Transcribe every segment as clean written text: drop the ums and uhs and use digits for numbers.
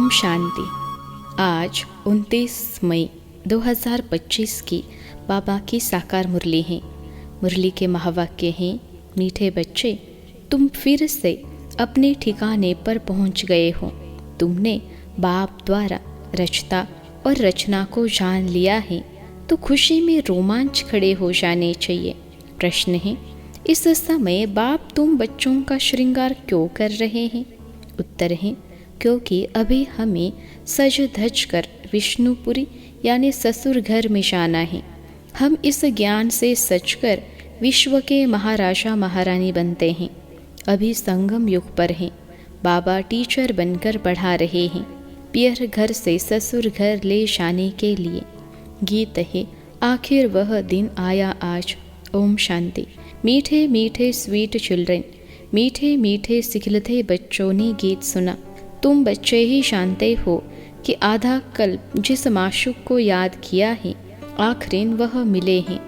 ओम शांति। आज 29 मई 2025 की बाबा की साकार मुरली है। मुरली के महावाक्य हैं, मीठे बच्चे, तुम फिर से अपने ठिकाने पर पहुंच गए हो। तुमने बाप द्वारा रचता और रचना को जान लिया है, तो खुशी में रोमांच खड़े हो जाने चाहिए। प्रश्न है, इस समय बाप तुम बच्चों का श्रृंगार क्यों कर रहे हैं? उत्तर है, क्योंकि अभी हमें सज धज कर विष्णुपुरी यानी ससुर घर में जाना है। हम इस ज्ञान से सचकर विश्व के महाराजा महारानी बनते हैं। अभी संगम युग पर हैं। बाबा टीचर बनकर पढ़ा रहे हैं, पियर घर से ससुर घर ले जाने के लिए। गीत है, आखिर वह दिन आया आज। ओम शांति। मीठे मीठे स्वीट चिल्ड्रन, मीठे मीठे सिखलते बच्चों ने गीत सुना। तुम बच्चे ही जानते हो कि आधा कल्प जिस माशूक को याद किया है, आखिरीन वह मिले हैं।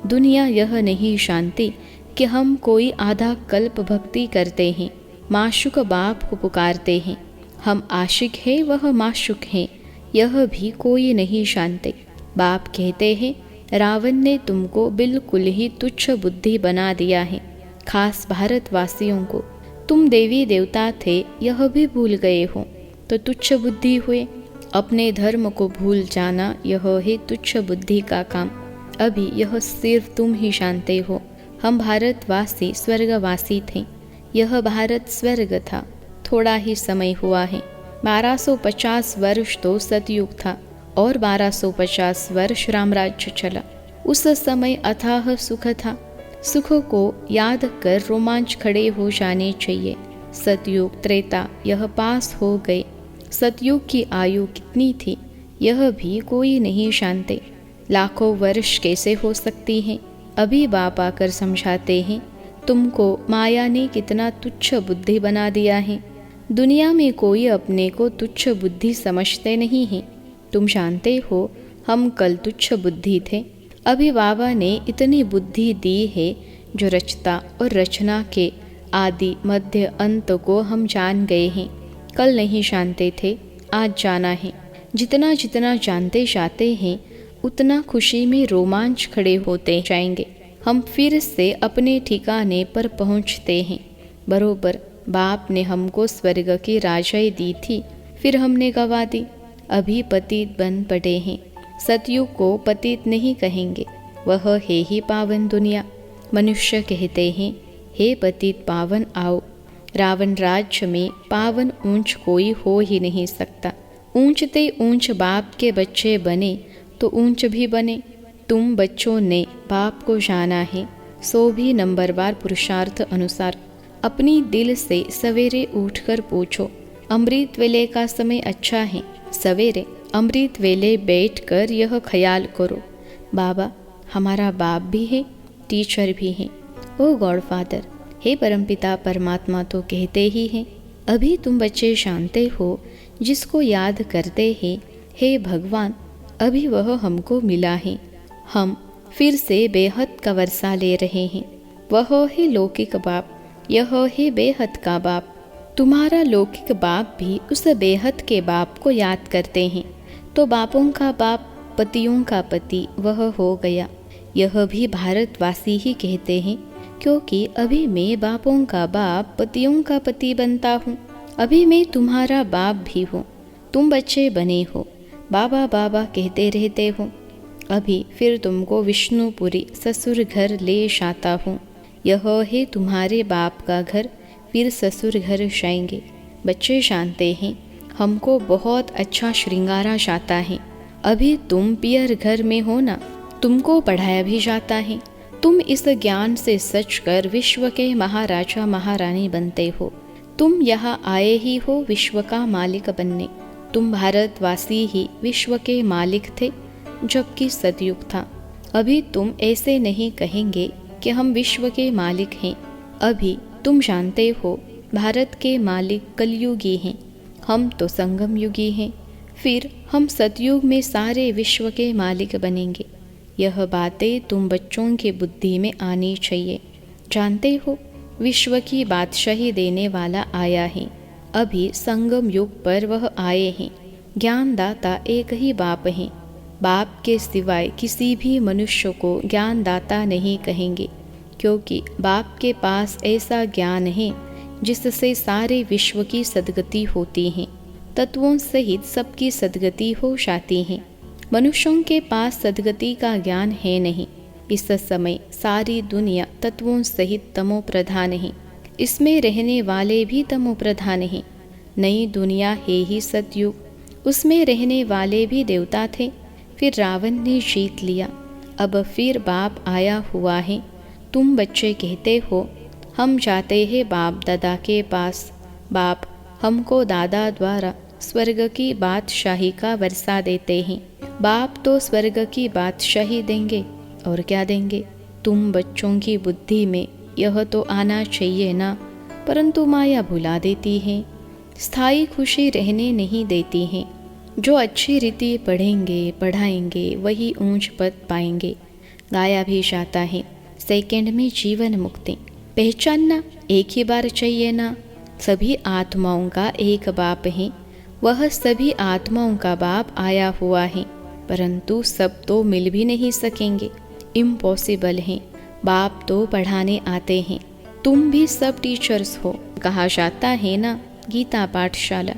दुनिया यह नहीं जानती कि हम कोई आधा कल्प भक्ति करते हैं, माशूक बाप को पुकारते हैं। हम आशिक हैं, वह माशूक हैं, यह भी कोई नहीं जानते। बाप कहते हैं, रावण ने तुमको बिल्कुल ही तुच्छ बुद्धि बना दिया है। खास भारतवासियों को तुम देवी देवता थे यह भी भूल गए हो तो तुच्छ बुद्धि हुए। अपने धर्म को भूल जाना यह है तुच्छ बुद्धि का काम। अभी यह सिर्फ तुम ही जानते हो। हम भारतवासी स्वर्गवासी थे। यह भारत स्वर्ग था। थोड़ा ही समय हुआ है। 1250 वर्ष तो सतयुग था और 1250 वर्ष रामराज्य चला। उस समय अथाह सुख था। सुख को याद कर रोमांच खड़े हो जाने चाहिए। सतयुग त्रेता यह पास हो गए। सतयुग की आयु कितनी थी यह भी कोई नहीं जानते। लाखों वर्ष कैसे हो सकती हैं? अभी बाप आकर समझाते हैं, तुमको माया ने कितना तुच्छ बुद्धि बना दिया है। दुनिया में कोई अपने को तुच्छ बुद्धि समझते नहीं है। तुम जानते हो हम कल तुच्छ बुद्धि थे। अभी बाबा ने इतनी बुद्धि दी है जो रचता और रचना के आदि मध्य अंत को हम जान गए हैं। कल नहीं जानते थे, आज जाना है। जितना जितना जानते जाते हैं उतना खुशी में रोमांच खड़े होते जाएंगे। हम फिर से अपने ठिकाने पर पहुंचते हैं। बरोबर बाप ने हमको स्वर्ग की राजाई दी थी, फिर हमने गवा दी। अभी पतित बन पड़े हैं। सतयुग को पतित नहीं कहेंगे, वह है ही पावन दुनिया। मनुष्य कहते हैं, हे पतित पावन आओ। रावण राज्य में पावन ऊंच कोई हो ही नहीं सकता। ऊंचते ऊंच बाप के बच्चे बने तो ऊंच भी बने। तुम बच्चों ने बाप को जाना है, सो भी नंबरवार पुरुषार्थ अनुसार। अपनी दिल से सवेरे उठकर पूछो, अमृत वेले का समय अच्छा है। सवेरे अमृत वेले बैठकर यह ख्याल करो, बाबा हमारा बाप भी है, टीचर भी है। ओ गॉड फादर, हे परमपिता परमात्मा तो कहते ही हैं। अभी तुम बच्चे जानते हो जिसको याद करते हैं, हे भगवान, अभी वह हमको मिला है। हम फिर से बेहद का वर्षा ले रहे हैं। वह है लौकिक बाप, यह है बेहद का बाप। तुम्हारा लौकिक बाप भी उस बेहद के बाप को याद करते हैं, तो बापों का बाप पतियों का पति वह हो गया। यह भी भारतवासी ही कहते हैं, क्योंकि अभी मैं बापों का बाप पतियों का पति बनता हूँ। अभी मैं तुम्हारा बाप भी हूँ। तुम बच्चे बने हो, बाबा बाबा कहते रहते हो। अभी फिर तुमको विष्णुपुरी ससुर घर ले जाता हूँ। यह है तुम्हारे बाप का घर, फिर ससुर घर जाएंगे। बच्चे जानते हैं हमको बहुत अच्छा श्रृंगारा जाता है। अभी तुम पियर घर में हो ना, तुमको पढ़ाया भी जाता है। तुम इस ज्ञान से सच कर विश्व के महाराजा महारानी बनते हो। तुम यहाँ आए ही हो विश्व का मालिक बनने। तुम भारतवासी ही विश्व के मालिक थे जबकि सतयुग था। अभी तुम ऐसे नहीं कहेंगे कि हम विश्व के मालिक हैं। अभी तुम जानते हो भारत के मालिक कलयुगी हैं, हम तो संगम युगी हैं। फिर हम सतयुग में सारे विश्व के मालिक बनेंगे। यह बातें तुम बच्चों की बुद्धि में आनी चाहिए। जानते हो विश्व की बादशाही देने वाला आया है। अभी संगम युग पर वह आए हैं। ज्ञानदाता एक ही बाप हैं। बाप के सिवाय किसी भी मनुष्य को ज्ञानदाता नहीं कहेंगे, क्योंकि बाप के पास ऐसा ज्ञान है जिससे सारे विश्व की सद्गति होती है, तत्वों सहित सबकी सद्गति हो जाती है। मनुष्यों के पास सद्गति का ज्ञान है नहीं। इस समय सारी दुनिया तत्वों सहित तमो प्रधान है। इसमें रहने वाले भी तमो प्रधान हैं। नई दुनिया है ही सतयुग, उसमें रहने वाले भी देवता थे। फिर रावण ने जीत लिया। अब फिर बाप आया हुआ है। तुम बच्चे कहते हो हम जाते हैं बाप दादा के पास। बाप हमको दादा द्वारा स्वर्ग की बादशाही का वर्षा देते हैं। बाप तो स्वर्ग की बादशाही देंगे, और क्या देंगे। तुम बच्चों की बुद्धि में यह तो आना चाहिए ना, परंतु माया भुला देती है, स्थायी खुशी रहने नहीं देती है। जो अच्छी रीति पढ़ेंगे पढ़ाएंगे वही ऊंच पद पाएंगे। गाया भी जाता है, सेकंड में जीवन मुक्ति। पहचानना एक ही बार चाहिए ना। सभी आत्माओं का एक बाप है। वह सभी आत्माओं का बाप आया हुआ है, परंतु सब तो मिल भी नहीं सकेंगे, इम्पॉसिबल है। बाप तो पढ़ाने आते हैं। तुम भी सब टीचर्स हो। कहा जाता है ना, गीता पाठशाला।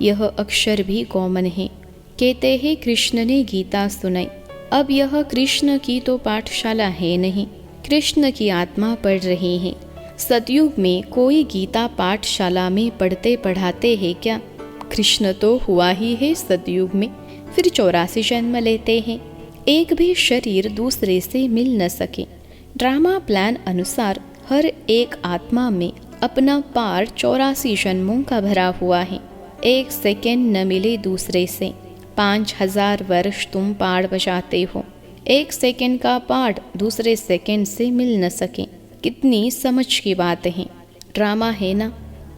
यह अक्षर भी कॉमन है। कहते हैं कृष्ण ने गीता सुनाई। अब यह कृष्ण की तो पाठशाला है नहीं, कृष्ण की आत्मा पढ़ रही है। सतयुग में कोई गीता पाठशाला में पढ़ते पढ़ाते हैं क्या? कृष्ण तो हुआ ही है सतयुग में, फिर 84 जन्म लेते हैं। एक भी शरीर दूसरे से मिल न सके। ड्रामा प्लान अनुसार हर एक आत्मा में अपना पार्ट 84 जन्मों का भरा हुआ है। एक सेकेंड न मिले दूसरे से। 5000 वर्ष तुम पार्ट बजाते हो, एक सेकेंड का पार्ट दूसरे सेकेंड से मिल न सके। कितनी समझ की बात है। ड्रामा है ना,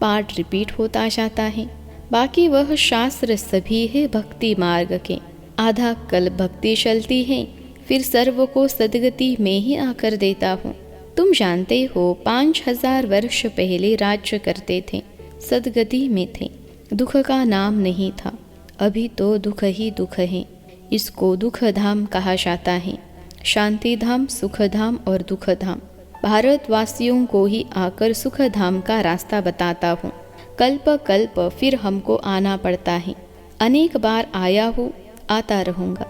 पार्ट रिपीट होता जाता है। बाकी वह शास्त्र सभी है भक्ति मार्ग के। आधा कल भक्ति चलती है, फिर सर्व को सदगति में ही आकर देता हूँ। तुम जानते हो 5000 वर्ष पहले राज्य करते थे, सदगति में थे, दुख का नाम नहीं था। अभी तो दुख ही दुख है। इसको दुख धाम कहा जाता है। शांति धाम, सुख धाम और दुख धाम। भारतवासियों को ही आकर सुख धाम का रास्ता बताता हूँ। कल्प कल्प फिर हमको आना पड़ता है। अनेक बार आया हूँ, आता रहूँगा।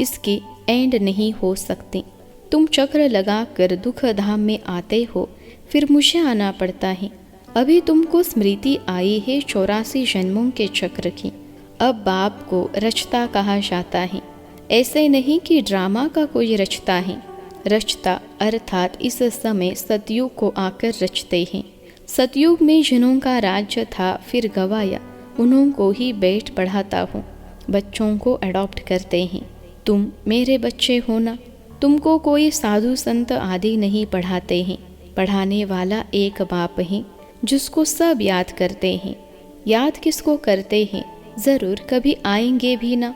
इसके एंड नहीं हो सकते। तुम चक्र लगाकर दुख धाम में आते हो, फिर मुझे आना पड़ता है। अभी तुमको स्मृति आई है 84 जन्मों के चक्र की। अब बाप को रचता कहा जाता है। ऐसे नहीं कि ड्रामा का कोई रचता है। रचता अर्थात इस समय सतयुग को आकर रचते हैं। सतयुग में जिन्हों का राज्य था फिर गवाया, उन्हों को ही बैठ पढ़ाता हूँ। बच्चों को अडॉप्ट करते हैं। तुम मेरे बच्चे हो ना। तुमको कोई साधु संत आदि नहीं पढ़ाते हैं। पढ़ाने वाला एक बाप है जिसको सब याद करते हैं। याद किसको करते हैं? ज़रूर कभी आएंगे भी ना।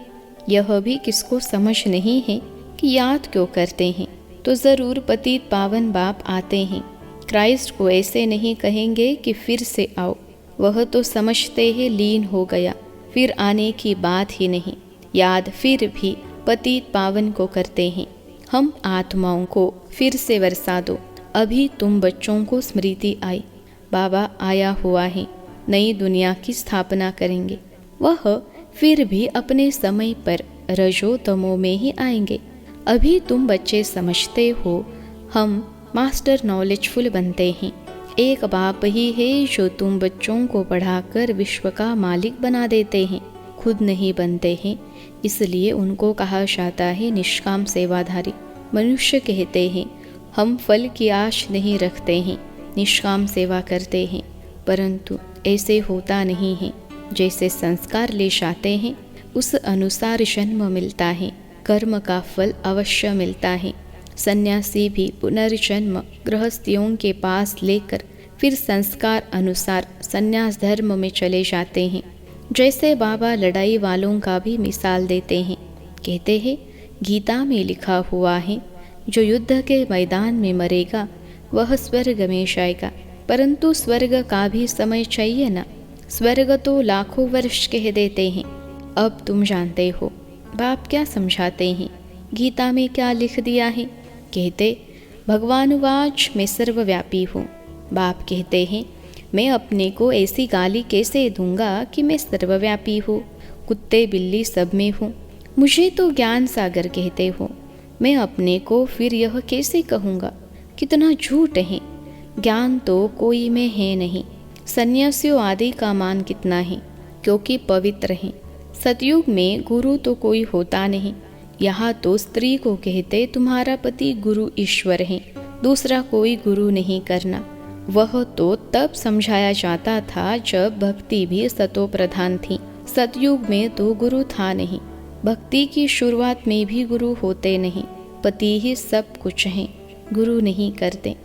यह भी किसको समझ नहीं है कि याद क्यों करते हैं, तो ज़रूर पतित पावन बाप आते हैं। क्राइस्ट को ऐसे नहीं कहेंगे कि फिर से आओ। वह तो समझते हैं लीन हो गया, फिर आने की बात ही नहीं। याद फिर भी पतित पावन को करते हैं। हम आत्माओं को फिर से वर्षा दो। अभी तुम बच्चों को स्मृति आई, बाबा आया हुआ है, नई दुनिया की स्थापना करेंगे। वह फिर भी अपने समय पर रजो तमो में ही आएंगे। अभी तुम बच्चे समझते हो हम मास्टर नॉलेजफुल बनते हैं। एक बाप ही है जो तुम बच्चों को पढ़ाकर विश्व का मालिक बना देते हैं, खुद नहीं बनते हैं। इसलिए उनको कहा जाता है निष्काम सेवाधारी। मनुष्य कहते हैं हम फल की आश नहीं रखते हैं, निष्काम सेवा करते हैं, परंतु ऐसे होता नहीं है। जैसे संस्कार ले जाते हैं उस अनुसार जन्म मिलता है, कर्म का फल अवश्य मिलता है। सन्यासी भी पुनर्जन्म गृहस्थियों के पास लेकर फिर संस्कार अनुसार सन्यास धर्म में चले जाते हैं। जैसे बाबा लड़ाई वालों का भी मिसाल देते हैं। कहते हैं गीता में लिखा हुआ है जो युद्ध के मैदान में मरेगा वह स्वर्ग में जाएगा, परंतु स्वर्ग का भी समय चाहिए ना। स्वर्ग तो लाखों वर्ष कह देते हैं, अब तुम जानते हो बाप क्या समझाते हैं, गीता में क्या लिख दिया है। कहते भगवानुवाच मैं सर्वव्यापी हूँ। बाप कहते हैं मैं अपने को ऐसी गाली कैसे दूंगा कि मैं सर्वव्यापी हूँ, कुत्ते बिल्ली सब में हूँ। मुझे तो ज्ञान सागर कहते हो, मैं अपने को फिर यह कैसे कहूँगा, कितना झूठ है। ज्ञान तो कोई में है नहीं। सन्यासियों आदि का मान कितना है, क्योंकि पवित्र हैं। सतयुग में गुरु तो कोई होता नहीं। यहाँ तो स्त्री को कहते तुम्हारा पति गुरु ईश्वर है, दूसरा कोई गुरु नहीं करना। वह तो तब समझाया जाता था जब भक्ति भी सतो प्रधान थी। सतयुग में तो गुरु था नहीं। भक्ति की शुरुआत में भी गुरु होते नहीं। पति ही सब कुछ है, गुरु नहीं करते।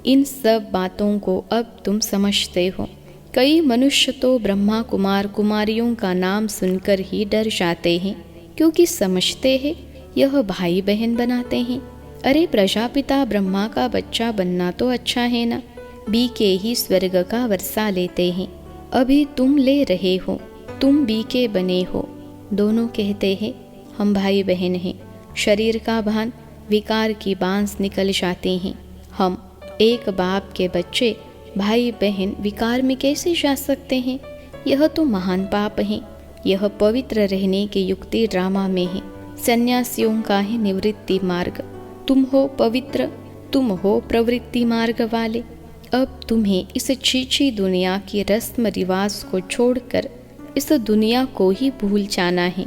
इन सब बातों को अब तुम समझते हो। कई मनुष्य तो ब्रह्मा कुमार कुमारियों का नाम सुनकर ही डर जाते हैं, क्योंकि समझते हैं यह भाई बहन बनाते हैं। अरे प्रजापिता ब्रह्मा का बच्चा बनना तो अच्छा है ना, बी के ही स्वर्ग का वर्षा लेते हैं। अभी तुम ले रहे हो, तुम बी के बने हो। दोनों कहते हैं हम भाई बहन हैं। शरीर का भान, विकार की बांस निकल जाती हैं। हम एक बाप के बच्चे भाई बहन विकार में कैसे जा सकते हैं? यह तो महान पाप है। यह पवित्र रहने की युक्ति ड्रामा में है। सन्यासियों का है निवृत्ति मार्ग। तुम हो पवित्र, तुम हो प्रवृत्ति मार्ग वाले। अब तुम्हें इस छीछी दुनिया की रस्म रिवाज को छोड़कर इस दुनिया को ही भूल जाना है।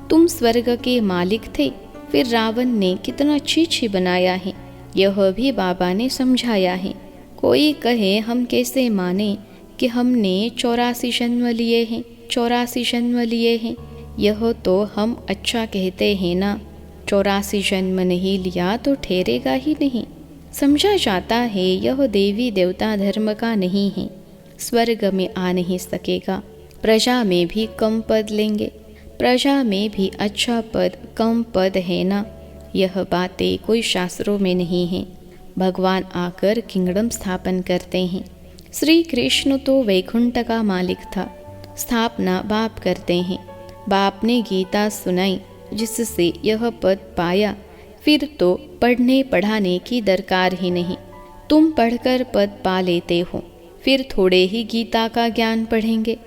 तुम स्वर्ग के मालिक थे, फिर रावण ने कितना छीछी बनाया है, यह भी बाबा ने समझाया है। कोई कहे हम कैसे माने कि हमने 84 जन्म लिए हैं, 84 जन्म लिए हैं। यह तो हम अच्छा कहते हैं ना, 84 जन्म नहीं लिया तो ठहरेगा ही नहीं। समझा जाता है यह देवी देवता धर्म का नहीं है, स्वर्ग में आ नहीं सकेगा। प्रजा में भी कम पद लेंगे, प्रजा में भी अच्छा पद कम पद है ना। यह बातें कोई शास्त्रों में नहीं है। भगवान आकर किंगडम स्थापन करते हैं। श्री कृष्ण तो वैकुंठ का मालिक था, स्थापना बाप करते हैं। बाप ने गीता सुनाई जिससे यह पद पाया, फिर तो पढ़ने पढ़ाने की दरकार ही नहीं। तुम पढ़कर पद पा लेते हो, फिर थोड़े ही गीता का ज्ञान पढ़ेंगे,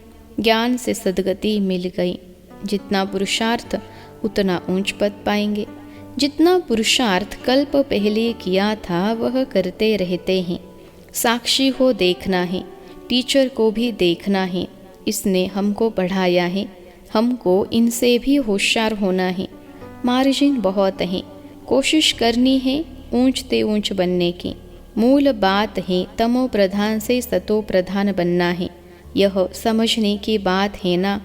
ज्ञान से सद्गति मिल गई। जितना पुरुषार्थ उतना ऊंच पद पाएंगे। जितना पुरुषार्थ कल्प पहले किया था वह करते रहते हैं। साक्षी हो देखना है, टीचर को भी देखना है। इसने हमको पढ़ाया है, हमको इनसे भी होशियार होना है। मार्जिन बहुत है, कोशिश करनी है ऊंचते ऊंच बनने की। मूल बात है तमो प्रधान से सतो प्रधान बनना है। यह समझने की बात है ना।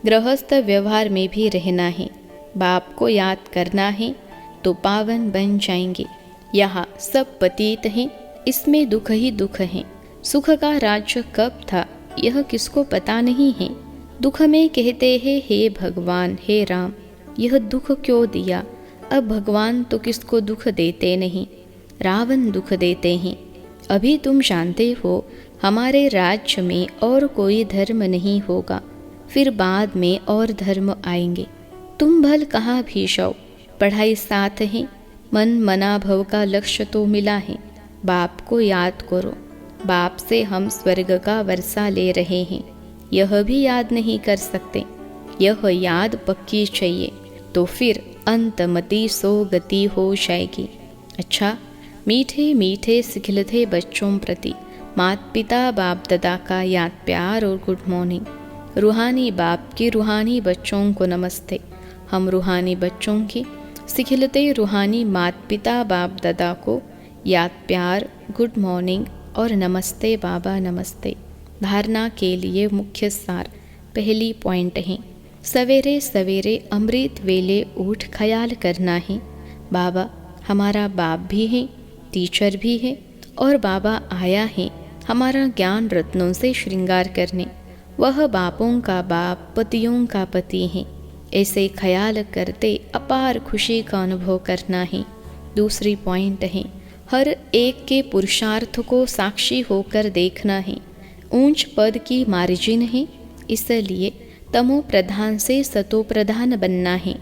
गृहस्थ व्यवहार में भी रहना है, बाप को याद करना है तो पावन बन जाएंगे। यहाँ सब पतित हैं, इसमें दुख ही दुख है। सुख का राज्य कब था यह किसको पता नहीं है। दुख में कहते हैं हे भगवान हे राम, यह दुख क्यों दिया। अब भगवान तो किसको दुख देते नहीं, रावण दुख देते हैं। अभी तुम जानते हो हमारे राज्य में और कोई धर्म नहीं होगा, फिर बाद में और धर्म आएंगे। तुम भल कहाँ भी जाओ, पढ़ाई साथ है, मन मना भव का लक्ष्य तो मिला है। बाप को याद करो, बाप से हम स्वर्ग का वर्षा ले रहे हैं, यह भी याद नहीं कर सकते। यह याद पक्की चाहिए, तो फिर अंतमति सो गति हो जाएगी। अच्छा, मीठे मीठे सिखलते बच्चों प्रति माता पिता बाप दादा का याद प्यार और गुड मॉर्निंग। रूहानी बाप के रूहानी बच्चों को नमस्ते। हम रूहानी बच्चों की सिखलते रूहानी माता पिता बाप दादा को याद प्यार गुड मॉर्निंग और नमस्ते बाबा नमस्ते। धारणा के लिए मुख्य सार पहली पॉइंट है, सवेरे सवेरे अमृत वेले उठ ख्याल करना है बाबा हमारा बाप भी है, टीचर भी है, और बाबा आया है हमारा ज्ञान रत्नों से श्रृंगार करने। वह बापों का बाप पतियों का पति है। ऐसे ख्याल करते अपार खुशी का अनुभव करना है। दूसरी पॉइंट है, हर एक के पुरुषार्थ को साक्षी होकर देखना है। ऊंच पद की मार्जिन है, इसलिए तमो प्रधान से सतो प्रधान बनना है।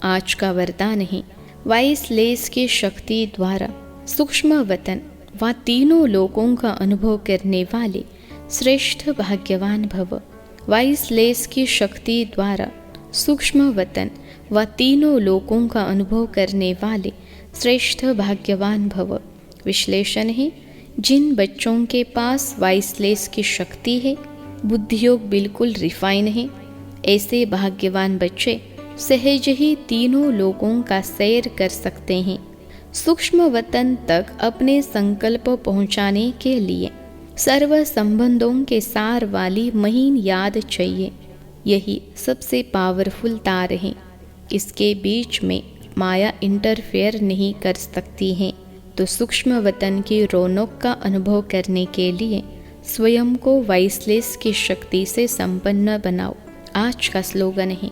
आज का वरदान है, वाइस लेस की शक्ति द्वारा सूक्ष्म वतन व तीनों लोकों का अनुभव करने वाले श्रेष्ठ भाग्यवान भव। वाइस लेस की शक्ति द्वारा सूक्ष्म वतन व तीनों लोकों का अनुभव करने वाले श्रेष्ठ भाग्यवान भव। विश्लेषण है, जिन बच्चों के पास वाइसलेस की शक्ति है, बुद्धियोग बिल्कुल रिफाइन है, ऐसे भाग्यवान बच्चे सहज ही तीनों लोकों का सैर कर सकते हैं। सूक्ष्म वतन तक अपने संकल्प पहुंचाने के लिए सर्व संबंधों के सार वाली महीन याद चाहिए। यही सबसे पावरफुल तार है। इसके बीच में माया इंटरफेयर नहीं कर सकती है। तो सूक्ष्म वतन की रौनक का अनुभव करने के लिए स्वयं को वाइसलेस की शक्ति से संपन्न बनाओ। आज का स्लोगन है,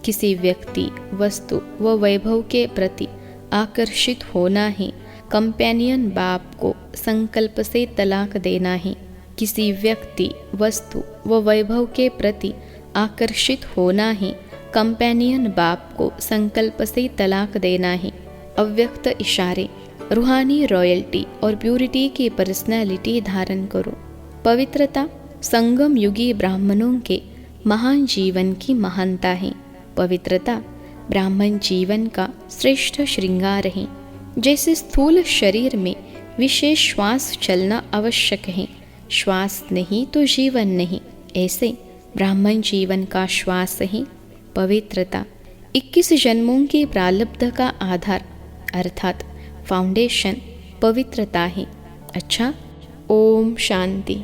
किसी व्यक्ति, वस्तु व वैभव के प्रति आकर्षित होना है, कंपेनियन बाप को संकल्प से तलाक देना है। किसी व्यक्ति, वस्तु व वैभव के प्रति आकर्षित होना है, कंपेनियन बाप को संकल्प से तलाक देना है। अव्यक्त इशारे, रूहानी रॉयल्टी और प्यूरिटी की पर्सनैलिटी धारण करो। पवित्रता संगम युगी ब्राह्मणों के महान जीवन की महानता है। पवित्रता ब्राह्मण जीवन का श्रेष्ठ श्रृंगार है। जैसे स्थूल शरीर में विशेष श्वास चलना आवश्यक है, श्वास नहीं तो जीवन नहीं, ऐसे ब्राह्मण जीवन का श्वास है पवित्रता। 21 जन्मों के प्रारब्ध का आधार अर्थात फाउंडेशन पवित्रता है। अच्छा, ओम शांति।